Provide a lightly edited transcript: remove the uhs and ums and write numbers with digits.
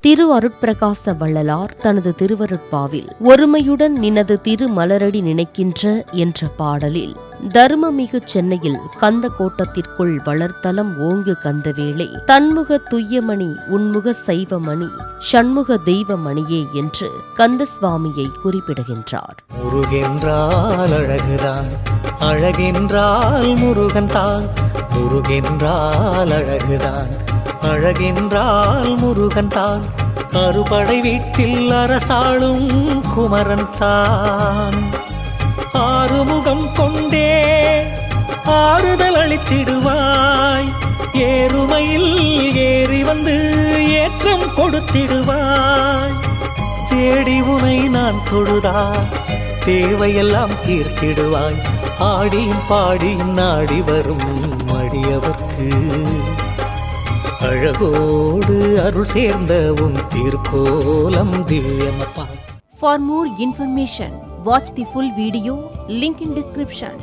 திரு அருட்பிரகாச வள்ளலார் தனது திருவருட்பாவில் ஒருமையுடன் நினது திரு மலரடி நினைக்கின்ற என்ற பாடலில் தர்மமிகு சென்னையில் கந்த கோட்டத்திற்குள் வளர்த்தலம் ஓங்கு கந்தவேளை தன்முக துய்யமணி உன்முக சைவமணி ஷண்முக தெய்வமணியே என்று கந்தசுவாமியை குறிப்பிடுகின்றார். முருகென்றால் அழகுதான், அழகென்றால் முருகன் தான், முருகென்றால் அழகுதான், அழகென்றால் முருகன் தான், அறுபடை வீட்டில் அரசாளும் குமரன் தான். ஆறுமுகம் கொண்டே ஆறுதல் அளித்திடுவாய், ஏறுமையில் ஏறி வந்து ஏற்றம் கொடுத்திடுவாய். தேடி உனை நான் தொழுதா தேவையெல்லாம் தீர்த்திடுவாய், ஆடியும் பாடியும் நாடி வரும் அடியவர்க்கு அழகோடு அருள் சேர்ந்த உன் திருக்கோலம் திவ்யமப்பா. For more information, watch the full video, link in description.